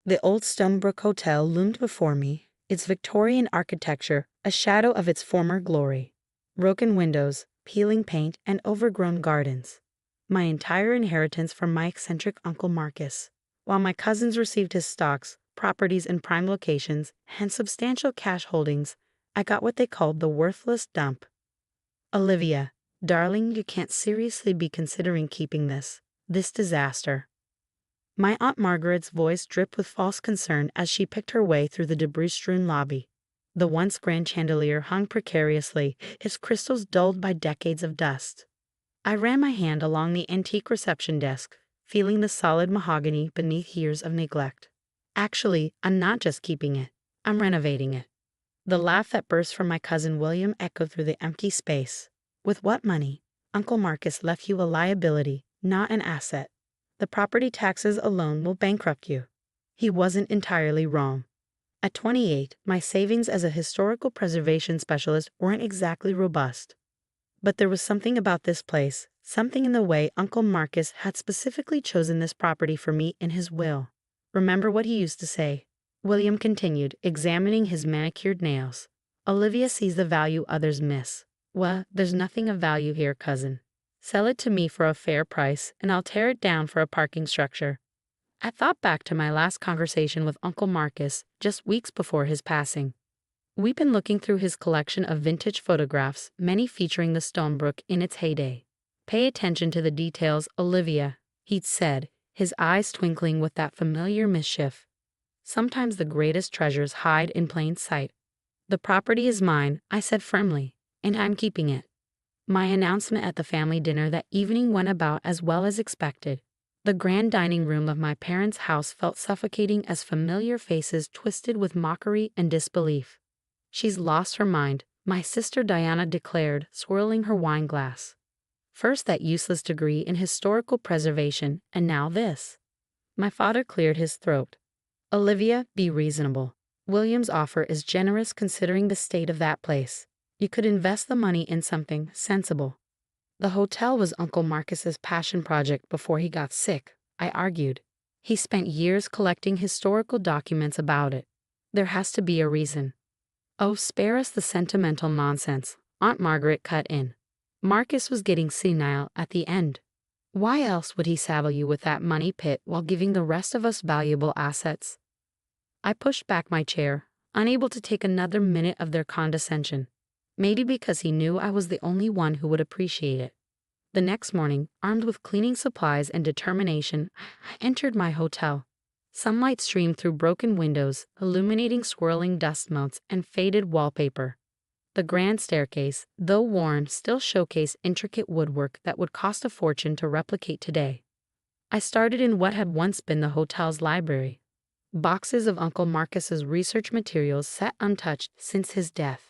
The old Stonebrook Hotel loomed before me, its Victorian architecture a shadow of its former glory. Broken windows, peeling paint, and overgrown gardens. My entire inheritance from my eccentric Uncle Marcus. While my cousins received his stocks, properties in prime locations, and substantial cash holdings, I got what they called the worthless dump. Olivia, darling, you can't seriously be considering keeping this disaster. My Aunt Margaret's voice dripped with false concern as she picked her way through the debris-strewn lobby. The once grand chandelier hung precariously, its crystals dulled by decades of dust. I ran my hand along the antique reception desk, feeling the solid mahogany beneath years of neglect. Actually, I'm not just keeping it. I'm renovating it. The laugh that burst from my cousin William echoed through the empty space. With what money? Uncle Marcus left you a liability, not an asset. The property taxes alone will bankrupt you. He wasn't entirely wrong. At 28, my savings as a historical preservation specialist weren't exactly robust. But there was something about this place, something in the way Uncle Marcus had specifically chosen this property for me in his will. Remember what he used to say? William continued, examining his manicured nails. Olivia sees the value others miss. Well, there's nothing of value here, cousin. Sell it to me for a fair price, and I'll tear it down for a parking structure. I thought back to my last conversation with Uncle Marcus just weeks before his passing. We'd been looking through his collection of vintage photographs, many featuring the Stonebrook in its heyday. Pay attention to the details, Olivia, he'd said, his eyes twinkling with that familiar mischief. Sometimes the greatest treasures hide in plain sight. The property is mine, I said firmly, and I'm keeping it. My announcement at the family dinner that evening went about as well as expected. The grand dining room of my parents' house felt suffocating as familiar faces twisted with mockery and disbelief. She's lost her mind, my sister Diana declared, swirling her wine glass. First that useless degree in historical preservation, and now this. My father cleared his throat. Olivia, be reasonable. William's offer is generous considering the state of that place. You could invest the money in something sensible. The hotel was Uncle Marcus's passion project before he got sick, I argued. He spent years collecting historical documents about it. There has to be a reason. Oh, spare us the sentimental nonsense, Aunt Margaret cut in. Marcus was getting senile at the end. Why else would he saddle you with that money pit while giving the rest of us valuable assets? I pushed back my chair, unable to take another minute of their condescension. Maybe because he knew I was the only one who would appreciate it. The next morning, armed with cleaning supplies and determination, I entered my hotel. Sunlight streamed through broken windows, illuminating swirling dust motes and faded wallpaper. The grand staircase, though worn, still showcased intricate woodwork that would cost a fortune to replicate today. I started in what had once been the hotel's library. Boxes of Uncle Marcus's research materials sat untouched since his death.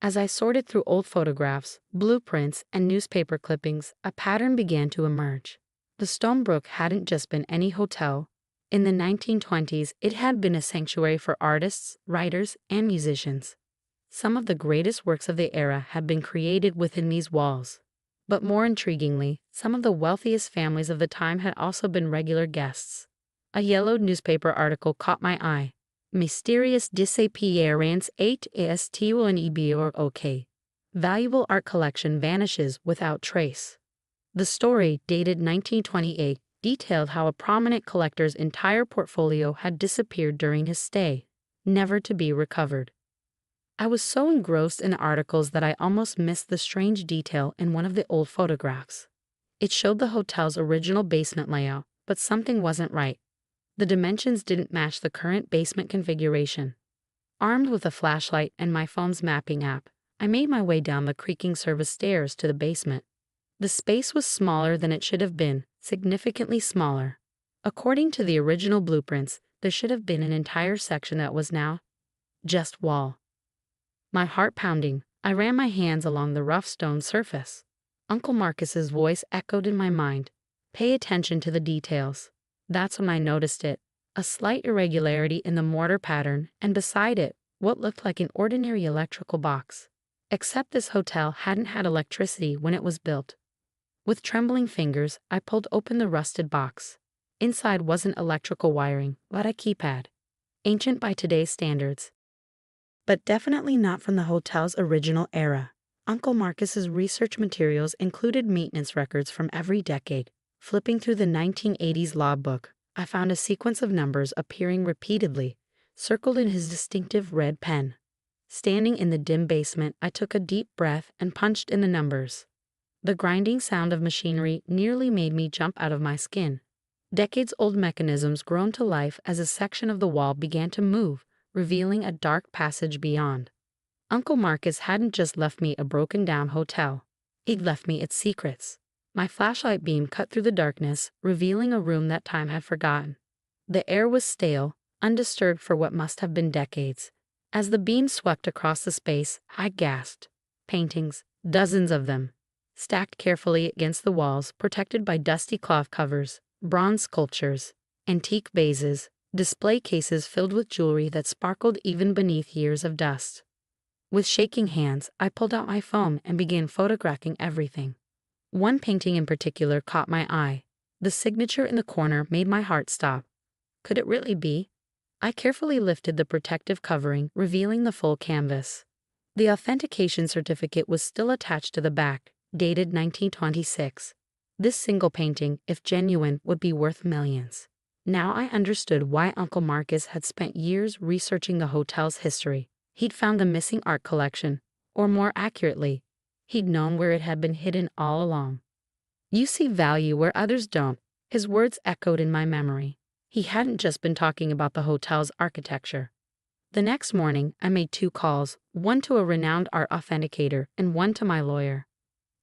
As I sorted through old photographs, blueprints, and newspaper clippings, a pattern began to emerge. The Stonebrook hadn't just been any hotel. In the 1920s, it had been a sanctuary for artists, writers, and musicians. Some of the greatest works of the era had been created within these walls. But more intriguingly, some of the wealthiest families of the time had also been regular guests. A yellowed newspaper article caught my eye. Mysterious disappearance 8 OK. Valuable art collection vanishes without trace. The story, dated 1928, detailed how a prominent collector's entire portfolio had disappeared during his stay, never to be recovered. I was so engrossed in the articles that I almost missed the strange detail in one of the old photographs. It showed the hotel's original basement layout, but something wasn't right. The dimensions didn't match the current basement configuration. Armed with a flashlight and my phone's mapping app, I made my way down the creaking service stairs to the basement. The space was smaller than it should have been, significantly smaller. According to the original blueprints, there should have been an entire section that was now just wall. My heart pounding, I ran my hands along the rough stone surface. Uncle Marcus's voice echoed in my mind. Pay attention to the details. That's when I noticed it. A slight irregularity in the mortar pattern, and beside it, what looked like an ordinary electrical box. Except this hotel hadn't had electricity when it was built. With trembling fingers, I pulled open the rusted box. Inside wasn't electrical wiring, but a keypad. ancient by today's standards, but definitely not from the hotel's original era. Uncle Marcus's research materials included maintenance records from every decade. Flipping through the 1980s logbook, I found a sequence of numbers appearing repeatedly, circled in his distinctive red pen. Standing in the dim basement, I took a deep breath and punched in the numbers. The grinding sound of machinery nearly made me jump out of my skin. Decades-old mechanisms grown to life as a section of the wall began to move, revealing a dark passage beyond. Uncle Marcus hadn't just left me a broken-down hotel. He'd left me its secrets. My flashlight beam cut through the darkness, revealing a room that time had forgotten. The air was stale, undisturbed for what must have been decades. As the beam swept across the space, I gasped. Paintings, dozens of them, stacked carefully against the walls, protected by dusty cloth covers, bronze sculptures, antique vases, display cases filled with jewelry that sparkled even beneath years of dust. With shaking hands, I pulled out my phone and began photographing everything. One painting in particular caught my eye. The signature in the corner made my heart stop. Could it really be? I carefully lifted the protective covering, revealing the full canvas. The authentication certificate was still attached to the back, dated 1926. This single painting, if genuine, would be worth millions. Now I understood why Uncle Marcus had spent years researching the hotel's history. He'd found the missing art collection, or more accurately, he'd known where it had been hidden all along. You see value where others don't, his words echoed in my memory. He hadn't just been talking about the hotel's architecture. The next morning, I made 2 calls, one to a renowned art authenticator and one to my lawyer.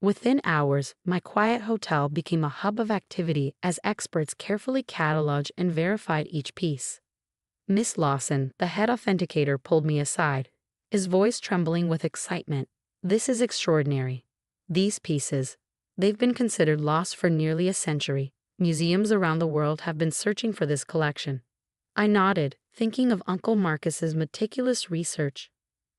Within hours, my quiet hotel became a hub of activity as experts carefully cataloged and verified each piece. Miss Lawson, the head authenticator, pulled me aside, his voice trembling with excitement. This is extraordinary. These pieces, they've been considered lost for nearly a century. Museums around the world have been searching for this collection. I nodded, thinking of Uncle Marcus's meticulous research.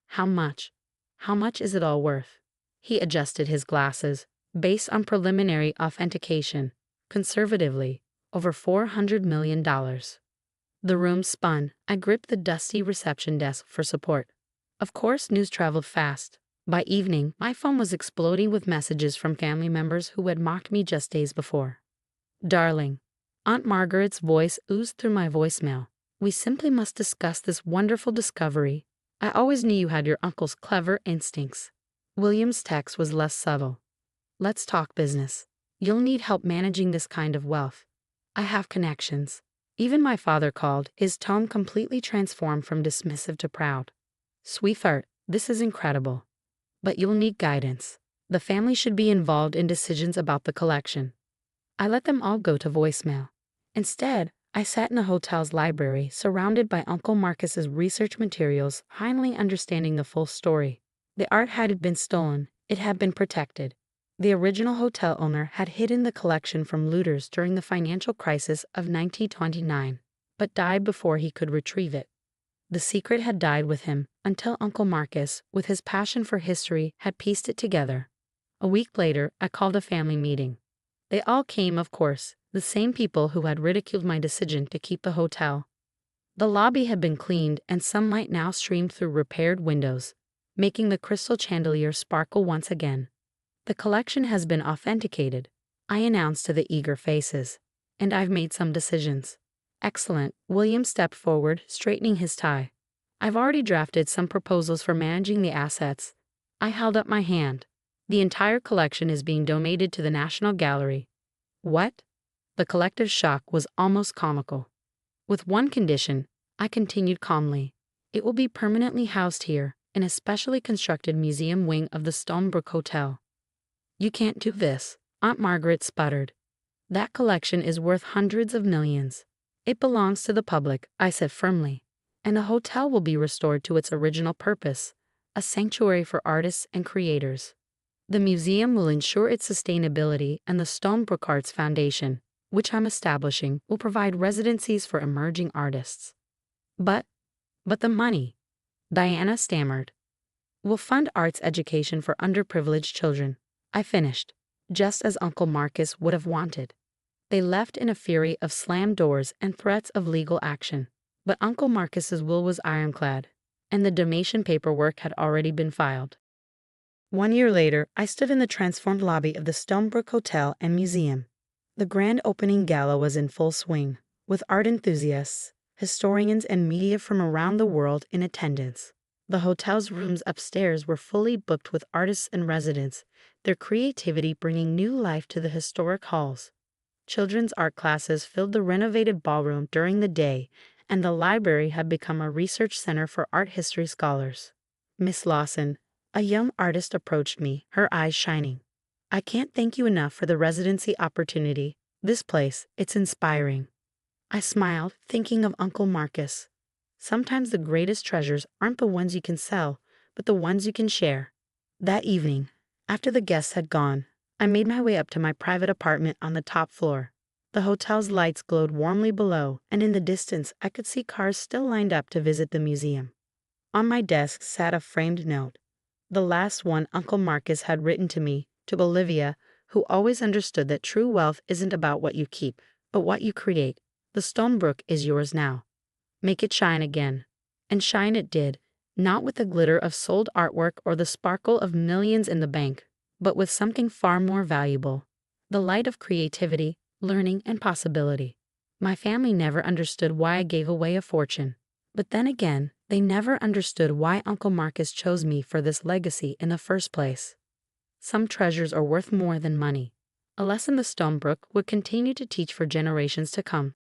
How much? How much is it all worth? He adjusted his glasses. Based on preliminary authentication, conservatively, over $400 million. The room spun. I gripped the dusty reception desk for support. Of course, news traveled fast. By evening, my phone was exploding with messages from family members who had mocked me just days before. Darling, Aunt Margaret's voice oozed through my voicemail. We simply must discuss this wonderful discovery. I always knew you had your uncle's clever instincts. William's text was less subtle. Let's talk business. You'll need help managing this kind of wealth. I have connections. Even my father called, his tone completely transformed from dismissive to proud. Sweetheart, this is incredible. But you'll need guidance. The family should be involved in decisions about the collection. I let them all go to voicemail. Instead, I sat in the hotel's library, surrounded by Uncle Marcus's research materials, finally understanding the full story. The art hadn't been stolen, it had been protected. The original hotel owner had hidden the collection from looters during the financial crisis of 1929, but died before he could retrieve it. The secret had died with him until Uncle Marcus, with his passion for history, had pieced it together. A week later, I called a family meeting. They all came, of course, the same people who had ridiculed my decision to keep the hotel. The lobby had been cleaned and sunlight now streamed through repaired windows, making the crystal chandelier sparkle once again. The collection has been authenticated, I announced to the eager faces, and I've made some decisions. Excellent, William stepped forward, straightening his tie. I've already drafted some proposals for managing the assets. I held up my hand. The entire collection is being donated to the National Gallery. What? The collective shock was almost comical. With one condition, I continued calmly. It will be permanently housed here, in a specially constructed museum wing of the Stonebrook Hotel. You can't do this, Aunt Margaret sputtered. That collection is worth hundreds of millions. It belongs to the public, I said firmly, and the hotel will be restored to its original purpose, a sanctuary for artists and creators. The museum will ensure its sustainability, and the Stonebrook Arts Foundation, which I'm establishing, will provide residencies for emerging artists. But the money, Diana stammered. We'll fund arts education for underprivileged children, I finished, just as Uncle Marcus would have wanted. They left in a fury of slammed doors and threats of legal action. But Uncle Marcus's will was ironclad, and the donation paperwork had already been filed. 1 year later, I stood in the transformed lobby of the Stonebrook Hotel and Museum. The grand opening gala was in full swing, with art enthusiasts, historians, and media from around the world in attendance. The hotel's rooms upstairs were fully booked with artists and residents, their creativity bringing new life to the historic halls. Children's art classes filled the renovated ballroom during the day, and the library had become a research center for art history scholars. Miss Lawson, a young artist, approached me, her eyes shining. "I can't thank you enough for the residency opportunity. This place, it's inspiring." I smiled, thinking of Uncle Marcus. Sometimes the greatest treasures aren't the ones you can sell, but the ones you can share. That evening, after the guests had gone, I made my way up to my private apartment on the top floor. The hotel's lights glowed warmly below, and in the distance I could see cars still lined up to visit the museum. On my desk sat a framed note, the last one Uncle Marcus had written to me, to Olivia, who always understood that true wealth isn't about what you keep, but what you create. The Stonebrook is yours now. Make it shine again. And shine it did, not with the glitter of sold artwork or the sparkle of millions in the bank, but with something far more valuable: the light of creativity, learning, and possibility. My family never understood why I gave away a fortune. But then again, they never understood why Uncle Marcus chose me for this legacy in the first place. Some treasures are worth more than money. A lesson the Stonebrook would continue to teach for generations to come.